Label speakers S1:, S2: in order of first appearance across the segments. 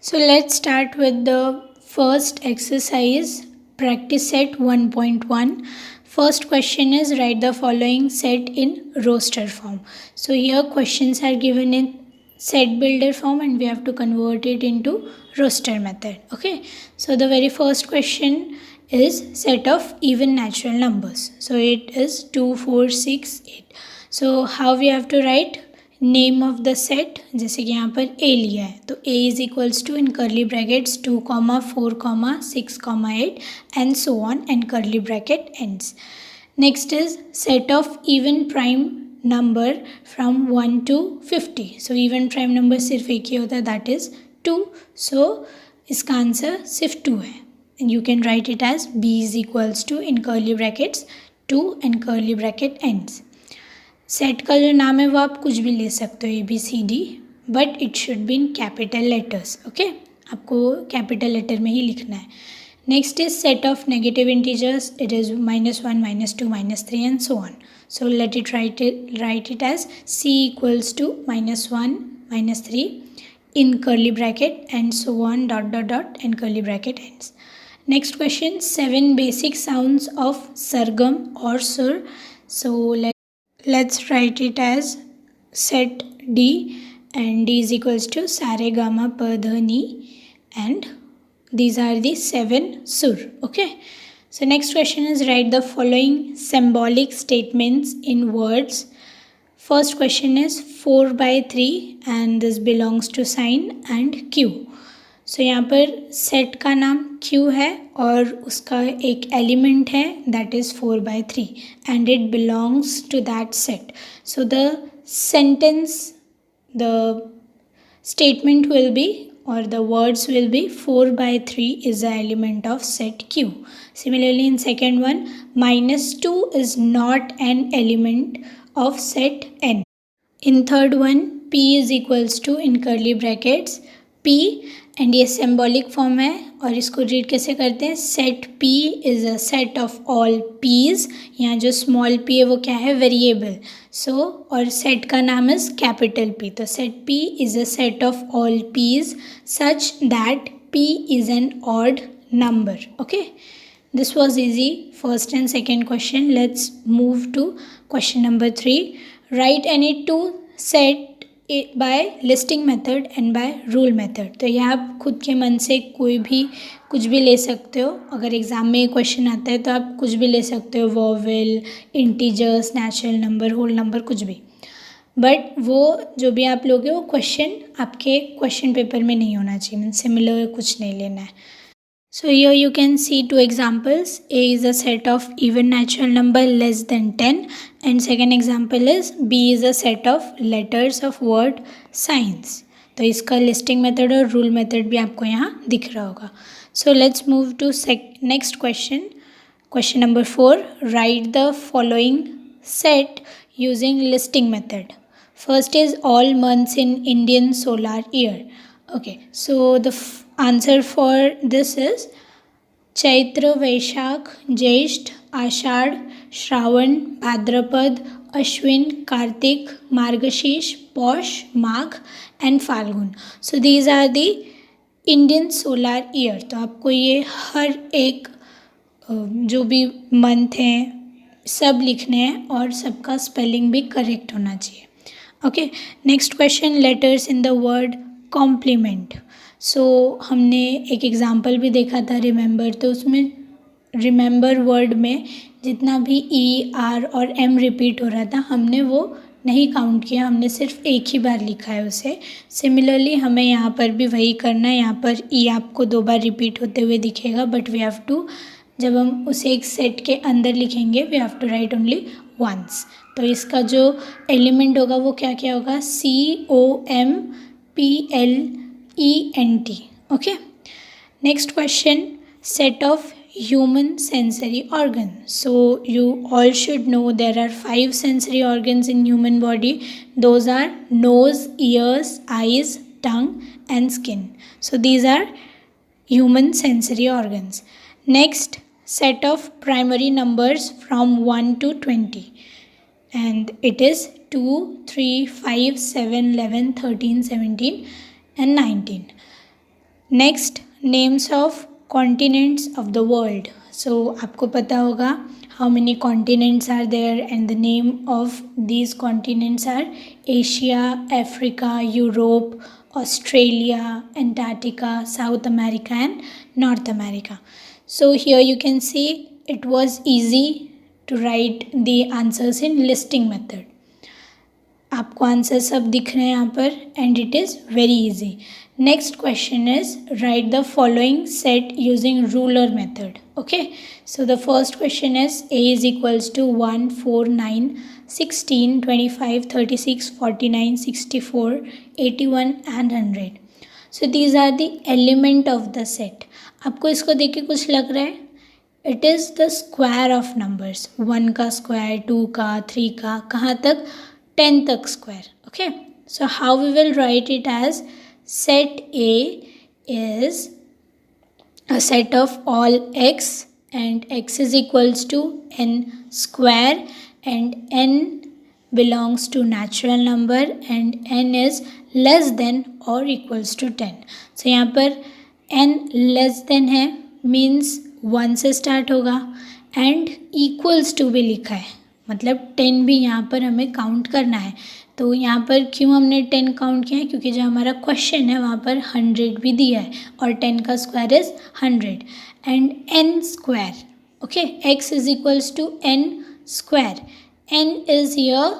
S1: So let's start with the first exercise, practice set 1.1. First question is write the following set in roster form. So here questions are given in set builder form and we have to convert it into roster method. Okay, so the very first question is set of even natural numbers. So it is 2, 4, 6, 8. So how we have to write name of the set, जैसे कि यहाँ पर A लिया है तो A is equals to in curly brackets 2, 4, 6, 8 and so on and curly bracket ends. Next is set of even prime number from 1 to 50. So even prime number सिर्फ एक ही होता है, दैट इज 2. सो इसका आंसर सिर्फ 2 है and you can write it as B is equals to in curly brackets 2 and curly bracket ends. Set का जो नाम है वो आप कुछ भी ले सकते हो, ABCD, but it should be in capital letters. Okay, आपको कैपिटल लेटर में ही लिखना है. Next is set of negative integers. It is -1, -2, -3 and so on. So let it write it as C equals to -1, -3 in curly bracket and so on dot and curly bracket ends. Next question, 7 basic sounds of sargam or sur. So let's write it as set D and D is equals to sa re ga ma pa dha ni and these are the 7 sur. Okay, so next question is write the following symbolic statements in words. First question is 4/3 and this belongs to sign and Q. So यहाँ पर set का नाम Q है और उसका एक element है that is 4/3 and it belongs to that set. So the sentence, the statement will be or the words will be 4/3 is the element of set Q. Similarly in second one, -2 is not an element of set N. In third one, P is equals to in curly brackets P and ये symbolic form है और इसको read कैसे करते हैं, set P is a set of all P's. यहाँ जो small p है वो क्या है, वेरिएबल. सो और set का नाम is capital P. तो set P is a set of all P's such that P is an odd number. Okay, this was easy, first and second question. Let's move to question number 3. Write any two set by listing method and by rule method. तो यह आप खुद के मन से कोई भी कुछ भी ले सकते हो. अगर एग्ज़ाम में क्वेश्चन आता है तो आप कुछ भी ले सकते हो, vowel, integers, natural number, whole number, कुछ भी. बट वो जो भी आप लोगे वो क्वेश्चन आपके क्वेश्चन पेपर में नहीं होना चाहिए, मीन सिमिलर कुछ नहीं लेना है. So here you can see two examples. A is a set of even natural number less than 10 and second example is B is a set of letters of word signs. तो इसका listing method और rule method भी आपको यहाँ दिख रहा होगा. So let's move to next question. Question number 4. Write the following set using listing method. First is all months in Indian solar year. Okay, so the answer for this is Chaitra, Vaishakh, Jyeshtha, Ashadh, Shravan, Bhadrapad, Ashwin, Kartik, Margashirsha, Paush, Magh and Phalgun. So these are the Indian solar year. तो आपको ये हर एक जो भी month हैं सब लिखने हैं और सबका स्पेलिंग भी करेक्ट होना चाहिए. Okay, next question, letters in the word complement. So हमने एक एग्ज़ाम्पल भी देखा था रिमेंबर. तो उसमें रिमेंबर वर्ड में जितना भी ई, आर और एम रिपीट हो रहा था हमने वो नहीं काउंट किया, हमने सिर्फ एक ही बार लिखा है उसे. सिमिलरली हमें यहाँ पर भी वही करना है. यहाँ पर ई आपको 2 बार रिपीट होते हुए दिखेगा बट वी हैव टू, जब हम उसे एक सेट के अंदर लिखेंगे we have to write only once. तो इसका जो एलिमेंट होगा वो क्या क्या होगा, COMPLENT. Okay, next question, set of human sensory organs. So you all should know there are 5 sensory organs in human body. Those are nose, ears, eyes, tongue and skin. So these are human sensory organs. Next, set of primary numbers from 1 to 20 and it is 2, 3, 5, 7, 11, 13, 17 and 19. Next, names of continents of the world. So आपको पता होगा how many continents are there, and the name of these continents are Asia, Africa, Europe, Australia, Antarctica, South America and North America. So here you can see it was easy to write the answers in listing method. आपको answer सब दिख रहे हैं यहाँ पर, and it is very easy. Next question is write the following set using ruler method. Okay, so the first question is A is equals to 1, 4, 9, 16, 25, 36, 49, 64, 81 and 100. So these are the element of the set. आपको इसको देख के कुछ लग रहा है? It is the square of numbers. 1 का square, 2 का, 3 का, कहाँ तक? 10 तक square. Okay, so how we will write it as set A is a set of all x, and x is equals to n square, and n belongs to natural number, and n is less than or equals to 10. so यहाँ पर n less than है, means 1 से start होगा, and equals to भी लिखा है, मतलब 10 भी यहाँ पर हमें काउंट करना है. तो यहाँ पर क्यों हमने 10 काउंट किया है? क्योंकि जो हमारा क्वेश्चन है वहाँ पर 100 भी दिया है, और 10 का square is 100, and n square. Okay, x is equals to n square. n is here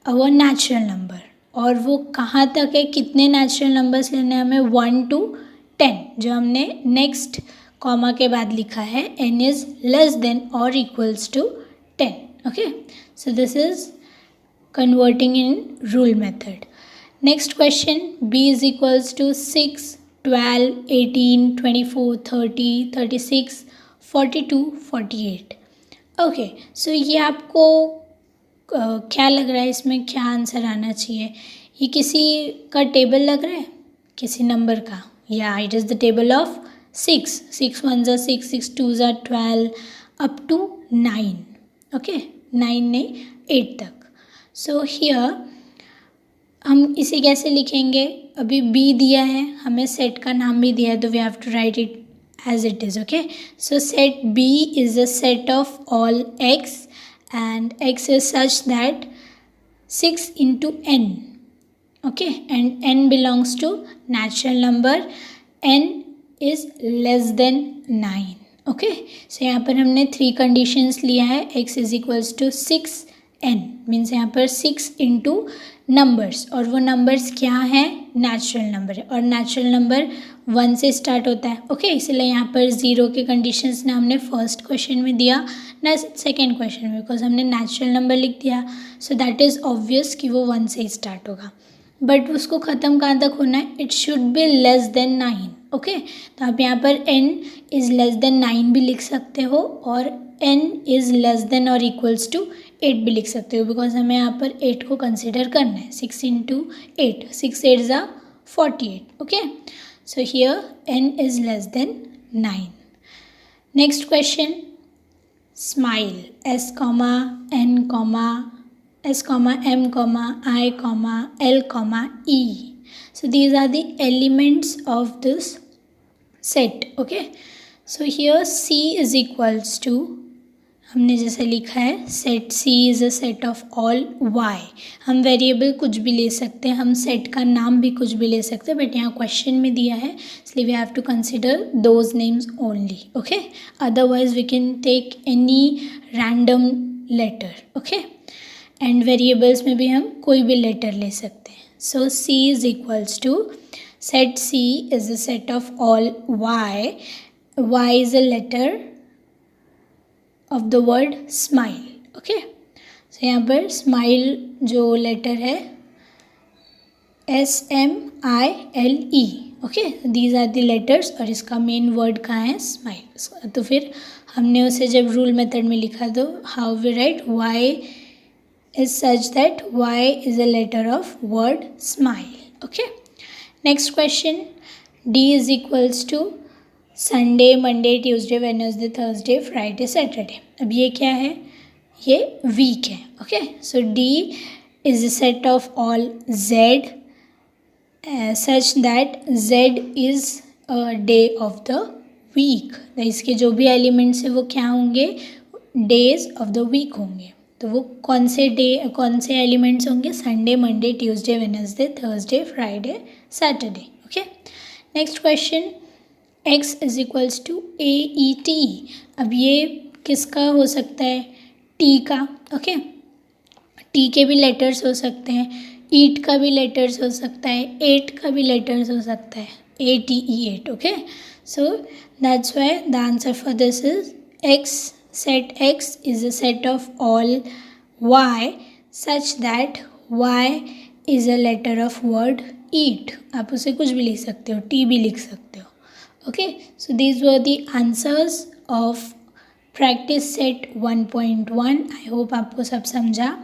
S1: our natural number, और वो कहाँ तक है? कितने नेचुरल नंबर्स लेने हैं हमें? 1 to 10, जो हमने नेक्स्ट कॉमा के बाद लिखा है, n इज़ लेस देन और equals to 10. Okay, so this is converting in rule method. Next question, b is equals to 6, 12, 18, 24, 30, 36, 42, 48. Okay, so ये आपको क्या लग रहा है, इसमें क्या आंसर आना चाहिए? ये किसी का टेबल लग रहा है, किसी नंबर का? या it is the table of 6. 6 1s are 6, 6 2s are 12, up to 9. Okay, 9 नहीं, 8 तक. सो हियर हम इसे कैसे लिखेंगे? अभी b दिया है, हमें सेट का नाम भी दिया है, तो we have to write it as it is. Okay, so set b is a set of all x, and x is such that 6 into n. Okay, and n belongs to natural number, n is less than 9. Okay, so यहाँ पर हमने 3 conditions लिया है. x is equals to 6, n means यहाँ पर 6 into numbers, और वो numbers क्या हैं? नेचुरल नंबर है, और नेचुरल नंबर 1 से स्टार्ट होता है. ओके, इसलिए यहाँ पर 0 के कंडीशंस ना हमने फर्स्ट क्वेश्चन में दिया ना सेकेंड क्वेश्चन में, बिकॉज हमने नेचुरल नंबर लिख दिया. सो दैट इज़ ऑब्वियस कि वो 1 से ही स्टार्ट होगा, बट उसको ख़त्म कहाँ तक होना है? It should be less than 9. Okay, तो आप यहाँ पर n इज़ लेस देन 9 भी लिख सकते हो, और n इज़ लेस देन और इक्वल्स टू 8 भी लिख सकते हो, बिकॉज हमें यहाँ पर 8 को कंसिडर करना है. 6 into 8, 6 8s are 48. Okay, so here n is less than 9. Next question, smile. S, N, S, M, I, L, E. So these are the elements of this set. Okay, so here C is equals to, हमने जैसे लिखा है, set C is a set of all Y. हम variable कुछ भी ले सकते हैं, हम सेट का नाम भी कुछ भी ले सकते हैं, बट यहाँ क्वेश्चन में दिया है, इसलिए we have to consider those names only. Okay, otherwise we can take any random letter. Okay, and variables में भी हम कोई भी लेटर ले सकते हैं. So C is equals to, set C is a set of all Y. Y is a letter of the word smile. Okay, so यहाँ पर स्माइल जो लेटर है, SMILE. Okay, these are the letters, और इसका main word कहाँ है? Smile. तो फिर हमने उसे जब रूल मेथड में लिखा, तो how we write? Y is such that Y is a letter of word smile. Okay, next question, D is equals to Sunday, Monday, Tuesday, Wednesday, Thursday, Friday, Saturday. अब ये क्या है? ये वीक है. Okay, so D is a set of all Z, such that Z is day of the week. इसके जो भी elements हैं वो क्या होंगे, डेज ऑफ द वीक होंगे। तो वो कौन से एलिमेंट्स होंगे, Sunday, Monday, Tuesday, Wednesday, Thursday, Friday, Saturday. Okay, next question, x is equals to AET। अब ये किसका हो सकता है, t का। ओके, t के भी लेटर्स हो सकते हैं, ईट का भी लेटर्स हो सकता है, 8 का भी लेटर्स हो सकता है, ATE8। Okay, so that's why the answer for this is x। set x is a set of all y such that y is a letter of word eat। आप उसे कुछ भी लिख सकते हो, t भी लिख सकते हो। Okay, so these were the answers of practice set 1.1। I hope आपको सब समझा।